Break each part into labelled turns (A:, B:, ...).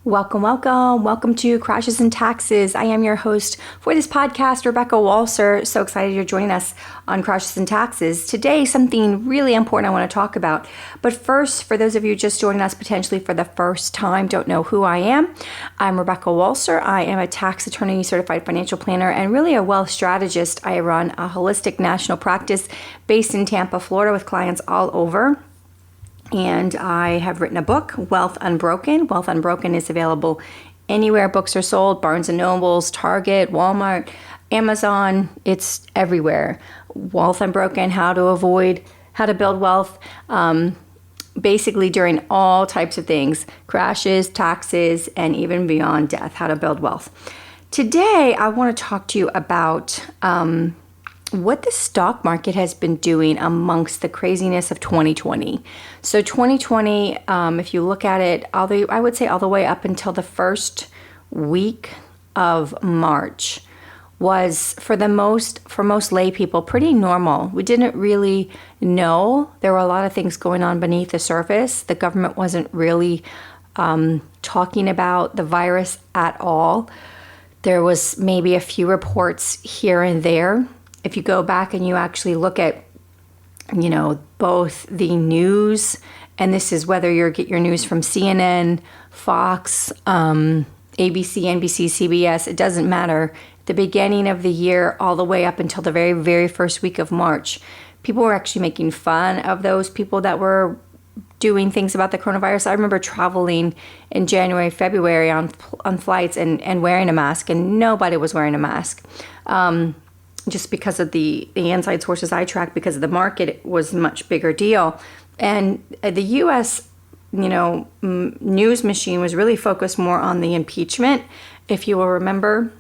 A: Welcome, welcome. Welcome to Crashes and Taxes. I am your host for this podcast, Rebecca Walser. So excited you're joining us on Crashes and Taxes. Today, something really important I want to talk about. But first, for those of you just joining us potentially for the first time, don't know who I am, I'm Rebecca Walser. I am a tax attorney, certified financial planner, and really a wealth strategist. I run a holistic national practice based in Tampa, Florida, with clients all over. And I have written a book, Wealth Unbroken. Wealth Unbroken is available anywhere books are sold, Barnes & Nobles, Target, Walmart, Amazon. It's everywhere. Wealth Unbroken, how to build wealth, basically during all types of things, crashes, taxes, and even beyond death, how to build wealth. Today, I want to talk to you about what the stock market has been doing amongst the craziness of 2020. So 2020, if you look at it, I would say all the way up until the first week of March, was for most lay people pretty normal. We didn't really know. There were a lot of things going on beneath the surface. The government wasn't really talking about the virus at all. There was maybe a few reports here and there. If you go back and you actually look at, both the news, and this is whether you get your news from CNN, Fox, ABC, NBC, CBS, it doesn't matter. The beginning of the year all the way up until the very, very first week of March, people were actually making fun of those people that were doing things about the coronavirus. I remember traveling in January, February on flights and wearing a mask, and nobody was wearing a mask. Just because of the inside sources I track, because of the market, it was a much bigger deal. And the U.S., news machine was really focused more on the impeachment. If you will remember,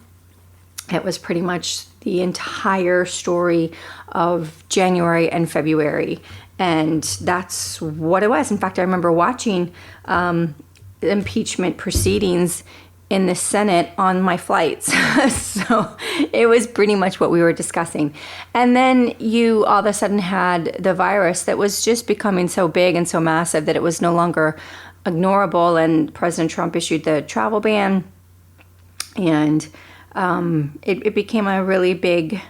A: it was pretty much the entire story of January and February. And that's what it was. In fact, I remember watching impeachment proceedings in the Senate on my flights. So it was pretty much what we were discussing. And then you all of a sudden had the virus that was just becoming so big and so massive that it was no longer ignorable. And President Trump issued the travel ban. And it became a really big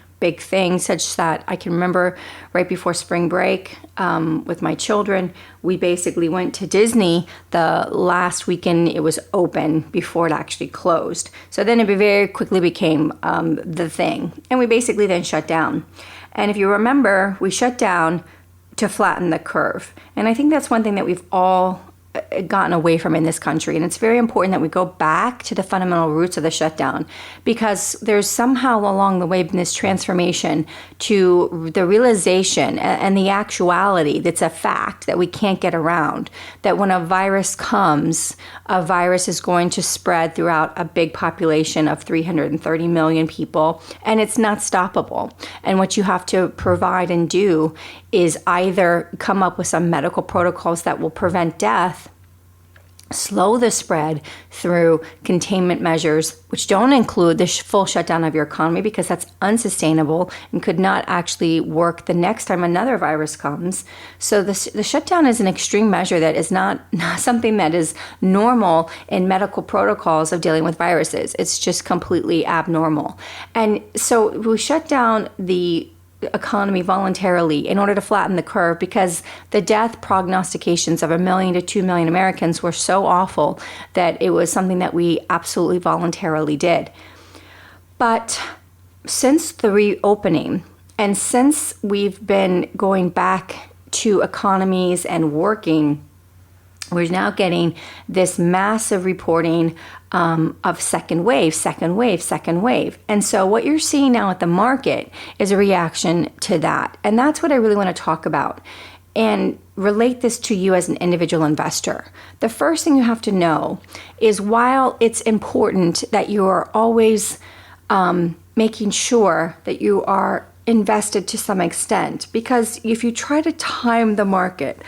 A: thing, such that I can remember right before spring break with my children, we basically went to Disney the last weekend it was open before it actually closed. So then it very quickly became the thing. And we basically then shut down. And if you remember, we shut down to flatten the curve. And I think that's one thing that we've all gotten away from in this country. And it's very important that we go back to the fundamental roots of the shutdown, because there's somehow along the way been this transformation to the realization and the actuality that's a fact that we can't get around, that when a virus comes, a virus is going to spread throughout a big population of 330 million people, and it's not stoppable. And what you have to provide and do is either come up with some medical protocols that will prevent death, slow the spread through containment measures, which don't include the full shutdown of your economy, because that's unsustainable and could not actually work the next time another virus comes. So the shutdown is an extreme measure that is not something that is normal in medical protocols of dealing with viruses. It's just completely abnormal. And so we shut down the economy voluntarily in order to flatten the curve, because the death prognostications of 1 million to 2 million Americans were so awful that it was something that we absolutely voluntarily did. But since the reopening, and since we've been going back to economies and working, we're now getting this massive reporting of second wave. And so what you're seeing now at the market is a reaction to that. And that's what I really want to talk about and relate this to you as an individual investor. The first thing you have to know is, while it's important that you are always making sure that you are invested to some extent, because if you try to time the market,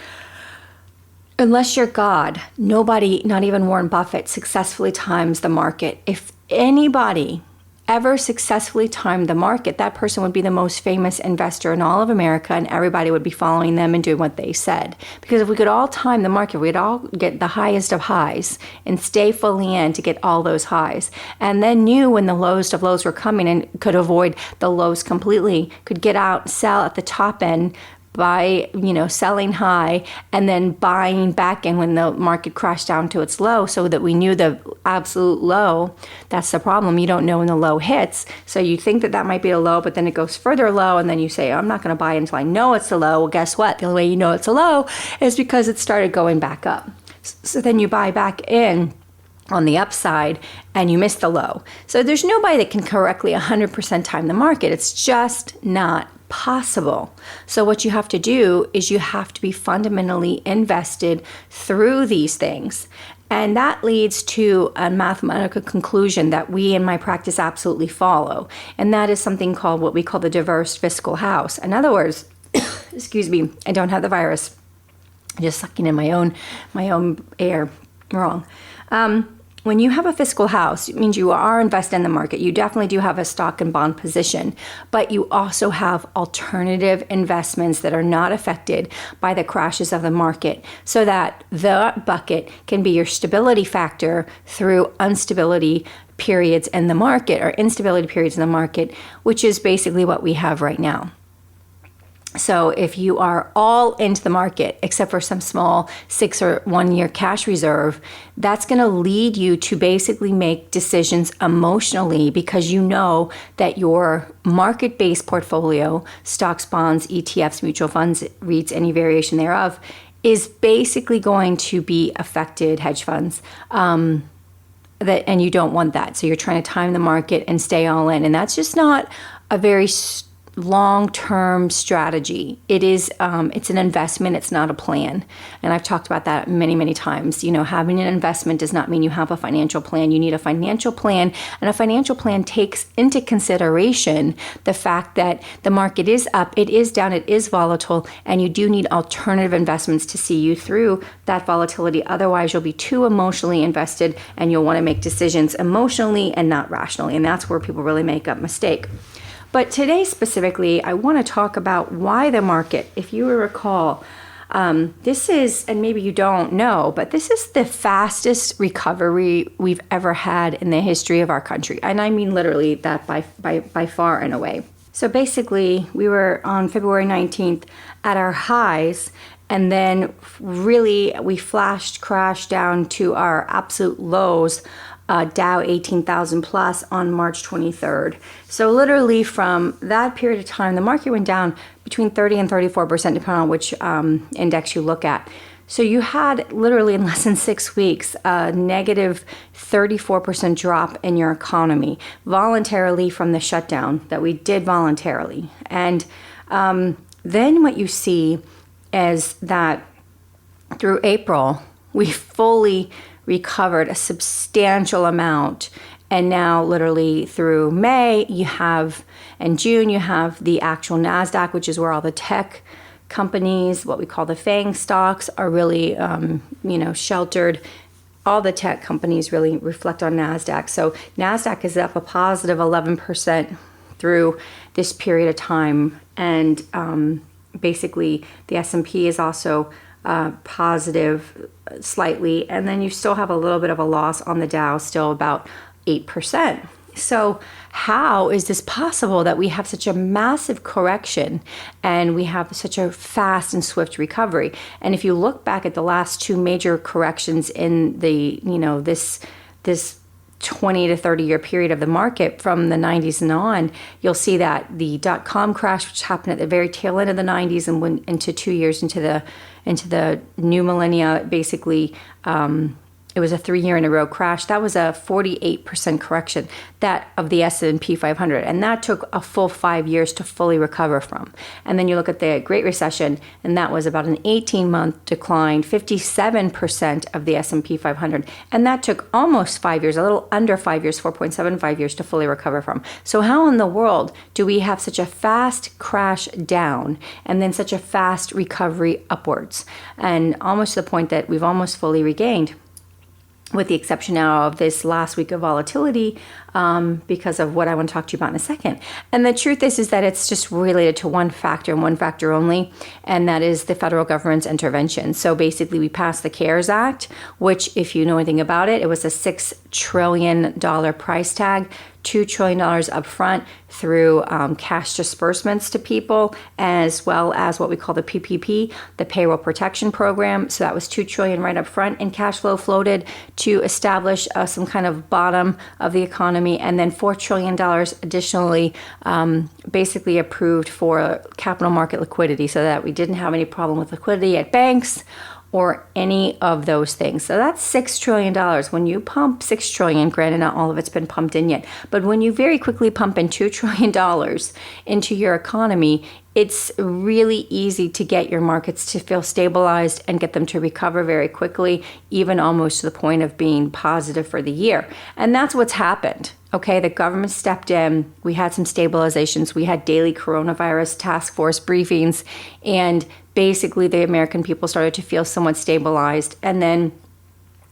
A: unless you're God, nobody, not even Warren Buffett, successfully times the market. If anybody ever successfully timed the market, that person would be the most famous investor in all of America, and everybody would be following them and doing what they said. Because if we could all time the market, we'd all get the highest of highs and stay fully in to get all those highs, and then knew when the lowest of lows were coming and could avoid the lows completely, could get out, sell at the top end, by selling high and then buying back in when the market crashed down to its low, so that we knew the absolute low. That's the problem. You don't know when the low hits. So you think that might be a low, but then it goes further low, and then you say, I'm not going to buy until I know it's a low. Well, guess what? The only way you know it's a low is because it started going back up. So then you buy back in on the upside and you miss the low. So there's nobody that can correctly 100% time the market. It's just not possible. So what you have to do is you have to be fundamentally invested through these things. And that leads to a mathematical conclusion that we in my practice absolutely follow. And that is something called what we call the diverse fiscal house. In other words, excuse me, I don't have the virus. I'm just sucking in my own air. Wrong. When you have a fiscal house, it means you are invested in the market. You definitely do have a stock and bond position, but you also have alternative investments that are not affected by the crashes of the market, so that the bucket can be your stability factor through instability periods in the market, or instability periods in the market, which is basically what we have right now. So if you are all into the market, except for some small 6 or 1 year cash reserve, that's going to lead you to basically make decisions emotionally, because you know that your market-based portfolio, stocks, bonds, ETFs, mutual funds, REITs, any variation thereof, is basically going to be affected, hedge funds, and you don't want that. So you're trying to time the market and stay all in. And that's just not a very long-term strategy. It is, it's an investment. It's not a plan. And I've talked about that many, many times. Having an investment does not mean you have a financial plan. You need a financial plan, and a financial plan takes into consideration the fact that the market is up, it is down, it is volatile, and you do need alternative investments to see you through that volatility. Otherwise, you'll be too emotionally invested, and you'll want to make decisions emotionally and not rationally. And that's where people really make a mistake. But today specifically, I want to talk about why the market, if you recall, this is, and maybe you don't know, but this is the fastest recovery we've ever had in the history of our country. And I mean literally that by far and away. So basically, we were on February 19th at our highs, and then really we crashed down to our absolute lows, Dow 18,000 plus on March 23rd. So literally from that period of time, the market went down between 30 and 34%, depending on which index you look at. So you had literally in less than 6 weeks a negative 34% drop in your economy voluntarily from the shutdown that we did voluntarily. And then what you see is that through April, we fully recovered a substantial amount. And now literally through May, and June, you have the actual NASDAQ, which is where all the tech companies, what we call the FANG stocks, are really, sheltered. All the tech companies really reflect on NASDAQ. So NASDAQ is up a positive 11% through this period of time. And basically the S&P is also positive slightly, and then you still have a little bit of a loss on the Dow, still about 8%. So how is this possible that we have such a massive correction and we have such a fast and swift recovery? And if you look back at the last two major corrections in the, this 20 to 30 year period of the market from the 90s and on, you'll see that the .com crash, which happened at the very tail end of the 90s and went into 2 years into the new millennia, basically, it was a 3 year in a row crash. That was a 48% correction, that of the S&P 500. And that took a full 5 years to fully recover from. And then you look at the Great Recession, and that was about an 18-month decline, 57% of the S&P 500. And that took almost 5 years, a little under 5 years, 4.75 years to fully recover from. So how in the world do we have such a fast crash down and then such a fast recovery upwards? And almost to the point that we've almost fully regained. with the exception now of this last week of volatility, because of what I want to talk to you about in a second. And the truth is that it's just related to one factor and one factor only, and that is the federal government's intervention. So basically, we passed the CARES Act, which, if you know anything about it, it was a $6 trillion price tag, $2 trillion up front through cash disbursements to people, as well as what we call the PPP, the Payroll Protection Program. So that was $2 trillion right up front, and cash flow floated to establish some kind of bottom of the economy, and then $4 trillion additionally basically approved for capital market liquidity, so that we didn't have any problem with liquidity at banks or any of those things. So that's $6 trillion. When you pump $6 trillion, granted not all of it's been pumped in yet, but when you very quickly pump in $2 trillion into your economy, it's really easy to get your markets to feel stabilized and get them to recover very quickly, even almost to the point of being positive for the year. And that's what's happened. Okay, the government stepped in. We had some stabilizations. We had daily coronavirus task force briefings, and basically the American people started to feel somewhat stabilized. And then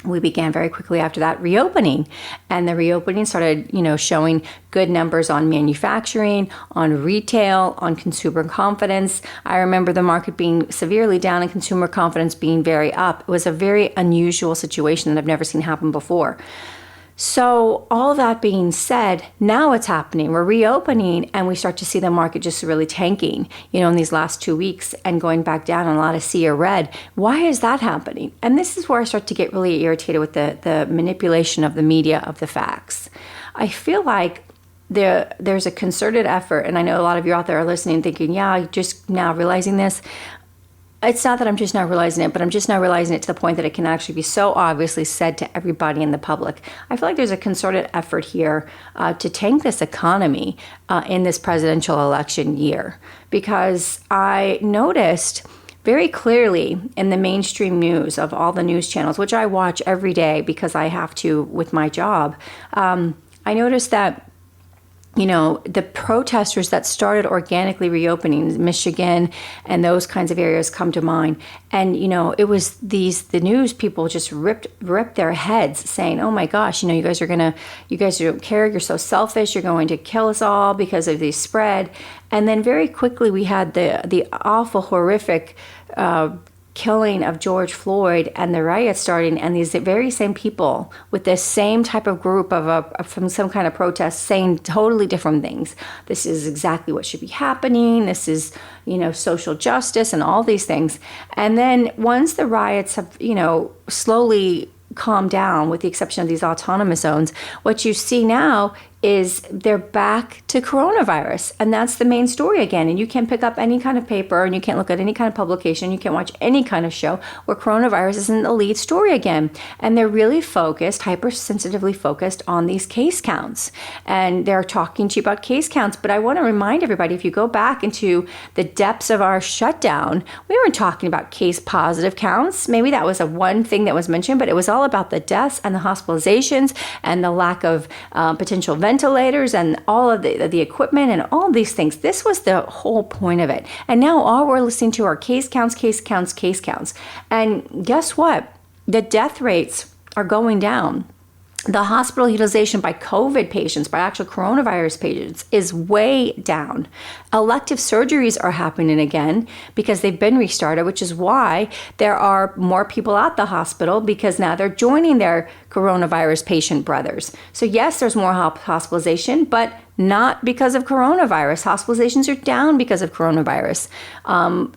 A: we began very quickly after that reopening, and the reopening started, showing good numbers on manufacturing, on retail, on consumer confidence. I remember the market being severely down and consumer confidence being very up. It was a very unusual situation that I've never seen happen before. So all that being said, now it's happening. We're reopening, and we start to see the market just really tanking, in these last 2 weeks and going back down on a lot of sea or red. Why is that happening? And this is where I start to get really irritated with the manipulation of the media of the facts. I feel like there's a concerted effort, and I know a lot of you out there are listening thinking, yeah, I'm just now realizing this. It's not that I'm just now realizing it, but I'm just now realizing it to the point that it can actually be so obviously said to everybody in the public. I feel like there's a concerted effort here to tank this economy in this presidential election year, because I noticed very clearly in the mainstream news of all the news channels, which I watch every day because I have to with my job, I noticed that the protesters that started organically reopening Michigan and those kinds of areas come to mind. And, it was the news people just ripped their heads saying, oh my gosh, you guys don't care. You're so selfish. You're going to kill us all because of the spread. And then very quickly we had the awful, horrific, killing of George Floyd and the riots starting, and these very same people with this same type of group from some kind of protest saying totally different things. This is exactly what should be happening. This is, social justice and all these things. And then once the riots have, slowly calmed down, with the exception of these autonomous zones, what you see now is they're back to coronavirus. And that's the main story again. And you can't pick up any kind of paper, and you can't look at any kind of publication, you can't watch any kind of show where coronavirus isn't the lead story again. And they're really focused, hypersensitively focused on these case counts. And they're talking to you about case counts. But I want to remind everybody, if you go back into the depths of our shutdown, we weren't talking about case positive counts. Maybe that was one thing that was mentioned, but it was all about the deaths and the hospitalizations and the lack of potential ventilators and all of the equipment and all these things. This was the whole point of it. And now all we're listening to are case counts, case counts, case counts. And guess what? The death rates are going down. The hospital utilization by COVID patients, by actual coronavirus patients, is way down. Elective surgeries are happening again because they've been restarted, which is why there are more people at the hospital, because now they're joining their coronavirus patient brothers. So yes, there's more hospitalization, but not because of coronavirus. Hospitalizations are down because of coronavirus.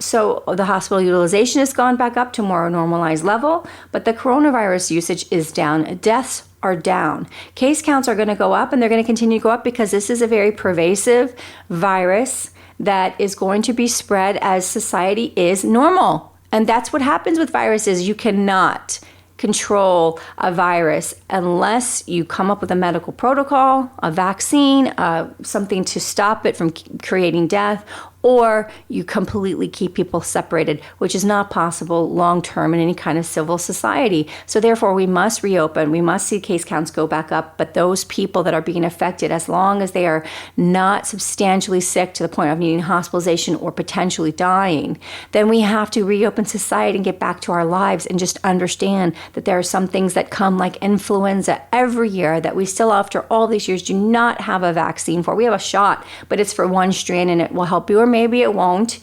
A: So the hospital utilization has gone back up to more normalized level, but the coronavirus usage is down. Deaths are down. Case counts are going to go up, and they're going to continue to go up because this is a very pervasive virus that is going to be spread as society is normal. And that's what happens with viruses. You cannot control a virus unless you come up with a medical protocol, a vaccine, something to stop it from creating death, or you completely keep people separated, which is not possible long-term in any kind of civil society. So therefore, we must reopen. We must see case counts go back up. But those people that are being affected, as long as they are not substantially sick to the point of needing hospitalization or potentially dying, then we have to reopen society and get back to our lives and just understand that there are some things that come like influenza every year that we still, after all these years, do not have a vaccine for. We have a shot, but it's for one strain and it will help you, or maybe it won't.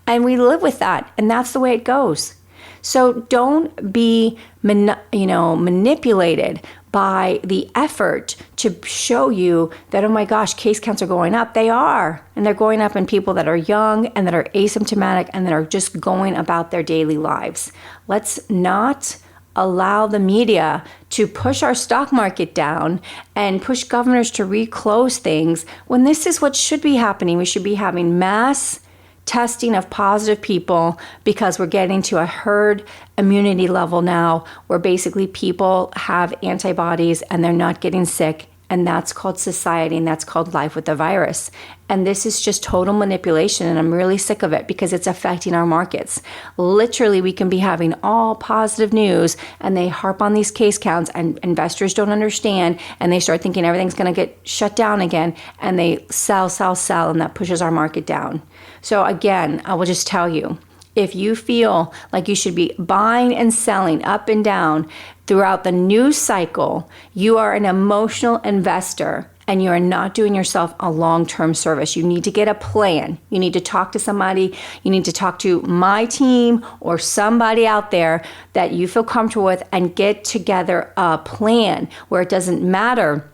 A: And we live with that. And that's the way it goes. So don't be manipulated by the effort to show you that, oh my gosh, case counts are going up. They are. And they're going up in people that are young and that are asymptomatic and that are just going about their daily lives. Let's not allow the media to push our stock market down and push governors to reclose things when this is what should be happening. We should be having mass testing of positive people because we're getting to a herd immunity level now where basically people have antibodies and they're not getting sick. And that's called society, and that's called life with the virus. And this is just total manipulation, and I'm really sick of it because it's affecting our markets. Literally, we can be having all positive news, and they harp on these case counts, and investors don't understand, and they start thinking everything's going to get shut down again, and they sell, and that pushes our market down. So again, I will just tell you, if you feel like you should be buying and selling up and down throughout the news cycle, you are an emotional investor and you are not doing yourself a long-term service. You need to get a plan. You need to talk to somebody. You need to talk to my team or somebody out there that you feel comfortable with and get together a plan where it doesn't matter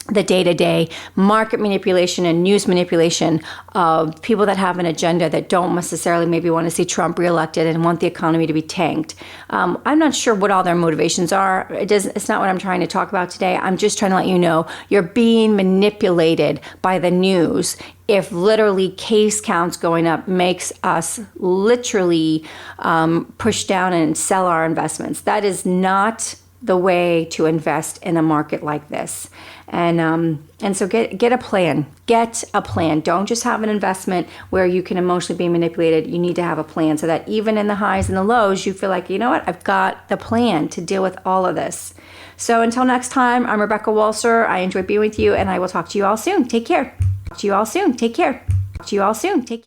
A: the day-to-day market manipulation and news manipulation of people that have an agenda that don't necessarily maybe want to see Trump reelected and want the economy to be tanked. I'm not sure what all their motivations are. It's not what I'm trying to talk about today. I'm just trying to let you know you're being manipulated by the news. If literally case counts going up makes us literally push down and sell our investments, that is not the way to invest in a market like this. And so get a plan. Get a plan. Don't just have an investment where you can emotionally be manipulated. You need to have a plan so that even in the highs and the lows, you feel like, you know what, I've got the plan to deal with all of this. So until next time, I'm Rebecca Walser. I enjoy being with you, and I will talk to you all soon. Take care. Talk to you all soon. Take care. Talk to you all soon. Take care.